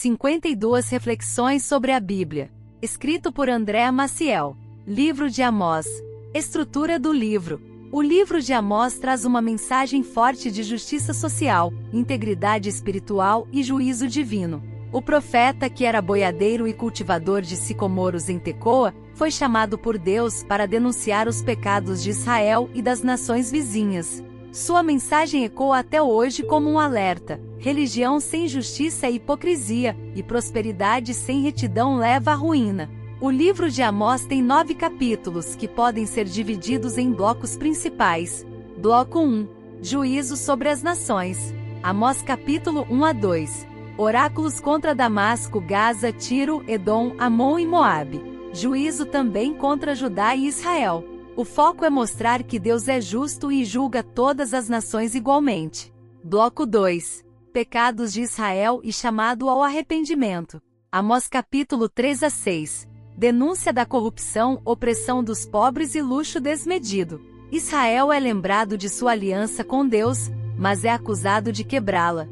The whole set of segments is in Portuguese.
52 reflexões sobre a Bíblia. Escrito por Andréa Maciel. Livro de Amós. Estrutura do livro. O livro de Amós traz uma mensagem forte de justiça social, integridade espiritual e juízo divino. O profeta, que era boiadeiro e cultivador de sicomoros em Tecoa, foi chamado por Deus para denunciar os pecados de Israel e das nações vizinhas. Sua mensagem ecoa até hoje como um alerta: religião sem justiça é hipocrisia, e prosperidade sem retidão leva à ruína. O livro de Amós tem 9 capítulos que podem ser divididos em blocos principais. Bloco 1. Juízo sobre as nações. Amós capítulo 1 a 2. Oráculos contra Damasco, Gaza, Tiro, Edom, Amon e Moabe. Juízo também contra Judá e Israel. O foco é mostrar que Deus é justo e julga todas as nações igualmente. Bloco 2. Pecados de Israel e chamado ao arrependimento. Amós capítulo 3 a 6. Denúncia da corrupção, opressão dos pobres e luxo desmedido. Israel é lembrado de sua aliança com Deus, mas é acusado de quebrá-la.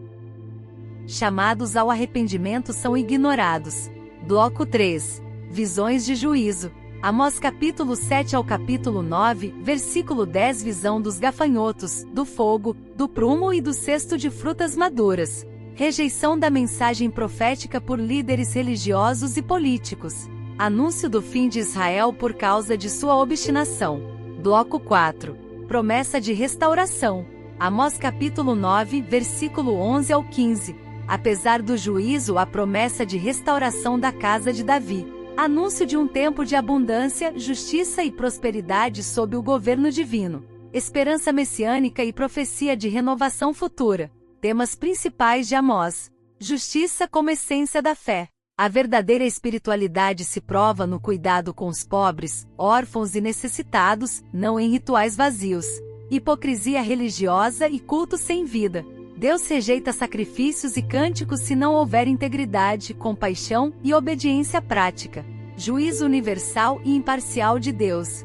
Chamados ao arrependimento são ignorados. Bloco 3. Visões de juízo. Amós capítulo 7 ao capítulo 9, versículo 10. Visão dos gafanhotos, do fogo, do prumo e do cesto de frutas maduras. Rejeição da mensagem profética por líderes religiosos e políticos. Anúncio do fim de Israel por causa de sua obstinação. Bloco 4. Promessa de restauração. Amós capítulo 9, versículo 11 ao 15. Apesar do juízo, a promessa de restauração da casa de Davi. Anúncio de um tempo de abundância, justiça e prosperidade sob o governo divino. Esperança messiânica e profecia de renovação futura. Temas principais de Amós. Justiça como essência da fé. A verdadeira espiritualidade se prova no cuidado com os pobres, órfãos e necessitados, não em rituais vazios. Hipocrisia religiosa e culto sem vida. Deus rejeita sacrifícios e cânticos se não houver integridade, compaixão e obediência prática. Juízo universal e imparcial de Deus.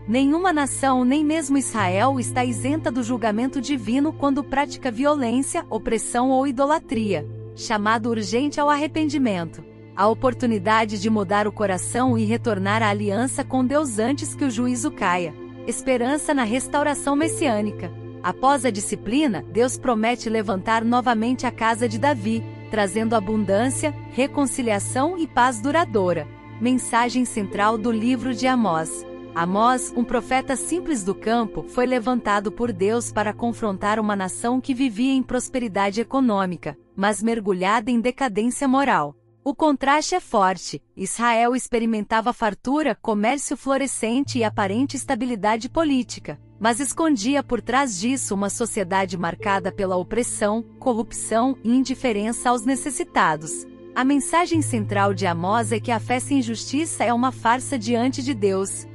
Nenhuma nação, nem mesmo Israel, está isenta do julgamento divino quando pratica violência, opressão ou idolatria. Chamado urgente ao arrependimento. A oportunidade de mudar o coração e retornar à aliança com Deus antes que o juízo caia. Esperança na restauração messiânica. Após a disciplina, Deus promete levantar novamente a casa de Davi, trazendo abundância, reconciliação e paz duradoura. Mensagem central do livro de Amós. Amós, um profeta simples do campo, foi levantado por Deus para confrontar uma nação que vivia em prosperidade econômica, mas mergulhada em decadência moral. O contraste é forte. Israel experimentava fartura, comércio florescente e aparente estabilidade política, mas escondia por trás disso uma sociedade marcada pela opressão, corrupção e indiferença aos necessitados. A mensagem central de Amós é que a fé sem justiça é uma farsa diante de Deus.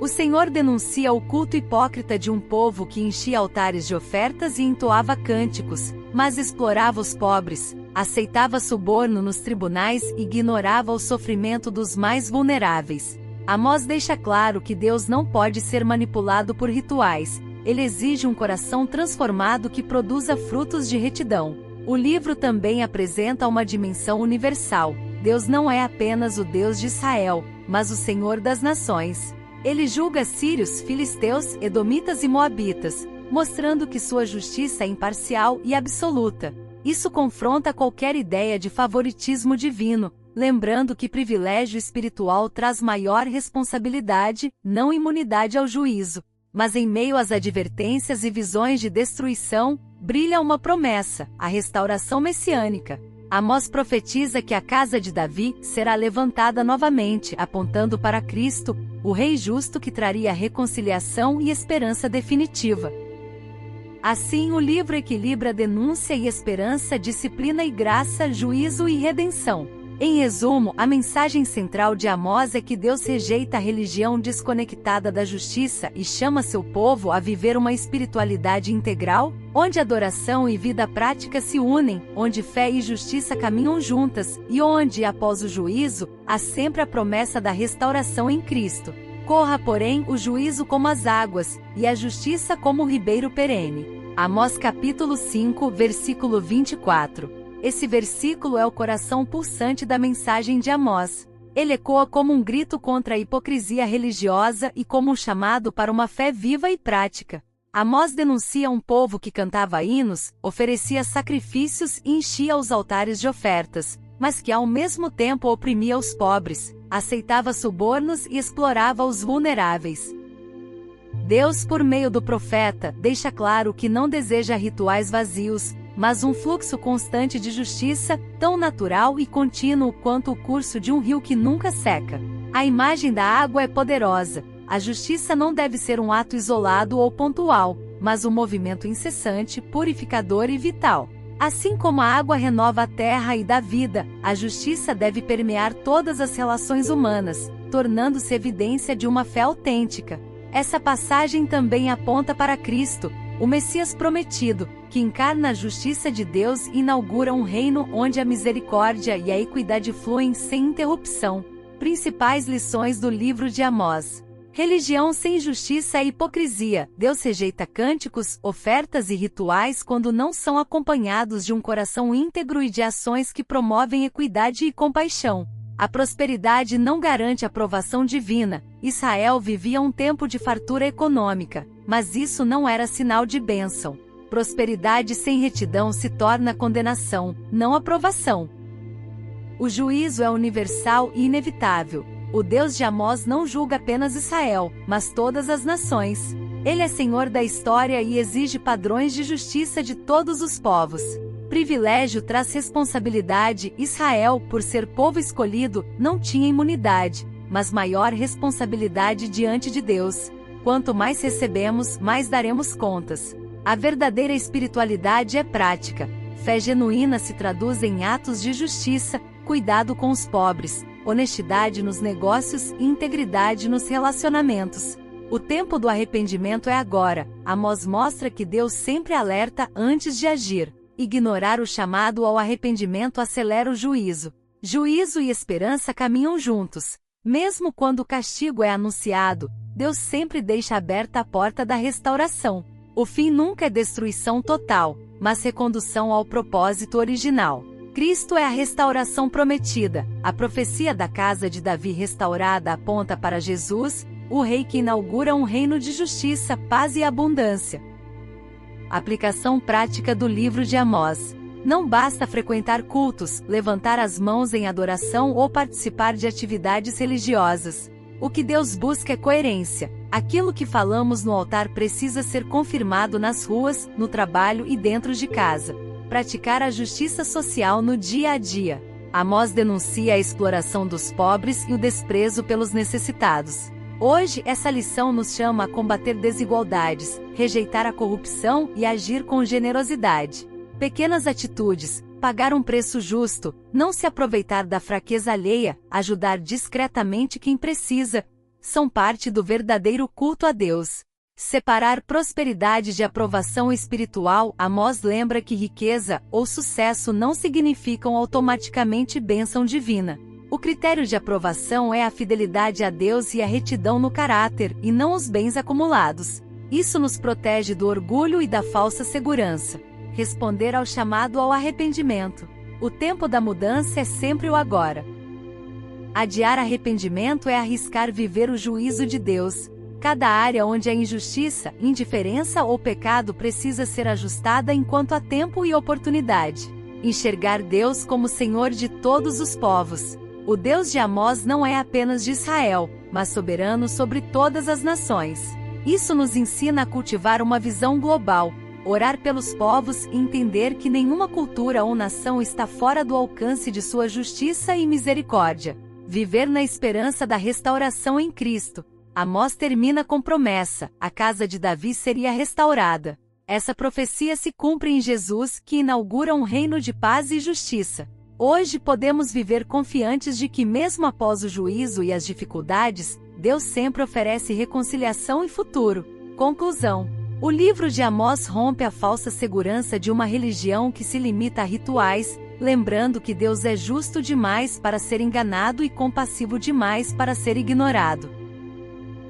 O Senhor denuncia o culto hipócrita de um povo que enchia altares de ofertas e entoava cânticos, mas explorava os pobres, aceitava suborno nos tribunais e ignorava o sofrimento dos mais vulneráveis. Amós deixa claro que Deus não pode ser manipulado por rituais. Ele exige um coração transformado que produza frutos de retidão. O livro também apresenta uma dimensão universal. Deus não é apenas o Deus de Israel, mas o Senhor das nações. Ele julga sírios, filisteus, edomitas e moabitas, mostrando que sua justiça é imparcial e absoluta. Isso confronta qualquer ideia de favoritismo divino, lembrando que privilégio espiritual traz maior responsabilidade, não imunidade ao juízo. Mas em meio às advertências e visões de destruição, brilha uma promessa: a restauração messiânica. Amós profetiza que a casa de Davi será levantada novamente, apontando para Cristo, o Rei justo que traria reconciliação e esperança definitiva. Assim, o livro equilibra denúncia e esperança, disciplina e graça, juízo e redenção. Em resumo, a mensagem central de Amós é que Deus rejeita a religião desconectada da justiça e chama seu povo a viver uma espiritualidade integral, onde adoração e vida prática se unem, onde fé e justiça caminham juntas, e onde, após o juízo, há sempre a promessa da restauração em Cristo. Corra, porém, o juízo como as águas, e a justiça como o ribeiro perene. Amós capítulo 5, versículo 24. Esse versículo é o coração pulsante da mensagem de Amós. Ele ecoa como um grito contra a hipocrisia religiosa e como um chamado para uma fé viva e prática. Amós denuncia um povo que cantava hinos, oferecia sacrifícios e enchia os altares de ofertas, mas que ao mesmo tempo oprimia os pobres, aceitava subornos e explorava os vulneráveis. Deus, por meio do profeta, deixa claro que não deseja rituais vazios, mas um fluxo constante de justiça, tão natural e contínuo quanto o curso de um rio que nunca seca. A imagem da água é poderosa. A justiça não deve ser um ato isolado ou pontual, mas um movimento incessante, purificador e vital. Assim como a água renova a terra e dá vida, a justiça deve permear todas as relações humanas, tornando-se evidência de uma fé autêntica. Essa passagem também aponta para Cristo, o Messias prometido, que encarna a justiça de Deus e inaugura um reino onde a misericórdia e a equidade fluem sem interrupção. Principais lições do livro de Amós. Religião sem justiça é hipocrisia. Deus rejeita cânticos, ofertas e rituais quando não são acompanhados de um coração íntegro e de ações que promovem equidade e compaixão. A prosperidade não garante aprovação divina. Israel vivia um tempo de fartura econômica, mas isso não era sinal de bênção. Prosperidade sem retidão se torna condenação, não aprovação. O juízo é universal e inevitável. O Deus de Amós não julga apenas Israel, mas todas as nações. Ele é Senhor da história e exige padrões de justiça de todos os povos. Privilégio traz responsabilidade. Israel, por ser povo escolhido, não tinha imunidade, mas maior responsabilidade diante de Deus. Quanto mais recebemos, mais daremos contas. A verdadeira espiritualidade é prática. Fé genuína se traduz em atos de justiça, cuidado com os pobres, honestidade nos negócios e integridade nos relacionamentos. O tempo do arrependimento é agora. Amós mostra que Deus sempre alerta antes de agir. Ignorar o chamado ao arrependimento acelera o juízo. Juízo e esperança caminham juntos. Mesmo quando o castigo é anunciado, Deus sempre deixa aberta a porta da restauração. O fim nunca é destruição total, mas recondução ao propósito original. Cristo é a restauração prometida. A profecia da casa de Davi restaurada aponta para Jesus, o rei que inaugura um reino de justiça, paz e abundância. Aplicação prática do livro de Amós. Não basta frequentar cultos, levantar as mãos em adoração ou participar de atividades religiosas. O que Deus busca é coerência. Aquilo que falamos no altar precisa ser confirmado nas ruas, no trabalho e dentro de casa. Praticar a justiça social no dia a dia. Amós denuncia a exploração dos pobres e o desprezo pelos necessitados. Hoje, essa lição nos chama a combater desigualdades, rejeitar a corrupção e agir com generosidade. Pequenas atitudes, pagar um preço justo, não se aproveitar da fraqueza alheia, ajudar discretamente quem precisa, são parte do verdadeiro culto a Deus. Separar prosperidade de aprovação espiritual. Amós lembra que riqueza ou sucesso não significam automaticamente bênção divina. O critério de aprovação é a fidelidade a Deus e a retidão no caráter, e não os bens acumulados. Isso nos protege do orgulho e da falsa segurança. Responder ao chamado ao arrependimento. O tempo da mudança é sempre o agora. Adiar arrependimento é arriscar viver o juízo de Deus. Cada área onde há injustiça, indiferença ou pecado precisa ser ajustada enquanto há tempo e oportunidade. Enxergar Deus como Senhor de todos os povos. O Deus de Amós não é apenas de Israel, mas soberano sobre todas as nações. Isso nos ensina a cultivar uma visão global, orar pelos povos e entender que nenhuma cultura ou nação está fora do alcance de sua justiça e misericórdia. Viver na esperança da restauração em Cristo. Amós termina com promessa: a casa de Davi seria restaurada. Essa profecia se cumpre em Jesus, que inaugura um reino de paz e justiça. Hoje podemos viver confiantes de que mesmo após o juízo e as dificuldades, Deus sempre oferece reconciliação e futuro. Conclusão. O livro de Amós rompe a falsa segurança de uma religião que se limita a rituais, lembrando que Deus é justo demais para ser enganado e compassivo demais para ser ignorado.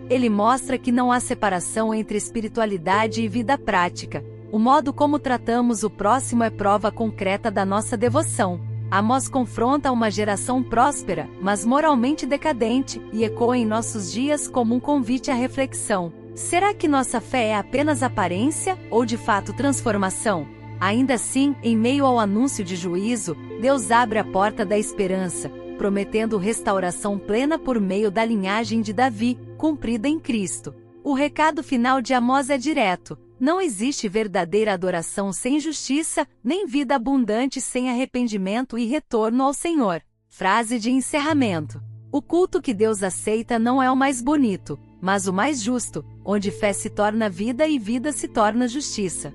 Ele mostra que não há separação entre espiritualidade e vida prática. O modo como tratamos o próximo é prova concreta da nossa devoção. Amós confronta uma geração próspera, mas moralmente decadente, e ecoa em nossos dias como um convite à reflexão. Será que nossa fé é apenas aparência, ou de fato transformação? Ainda assim, em meio ao anúncio de juízo, Deus abre a porta da esperança, prometendo restauração plena por meio da linhagem de Davi, cumprida em Cristo. O recado final de Amós é direto: não existe verdadeira adoração sem justiça, nem vida abundante sem arrependimento e retorno ao Senhor. Frase de encerramento. O culto que Deus aceita não é o mais bonito, mas o mais justo, onde fé se torna vida e vida se torna justiça.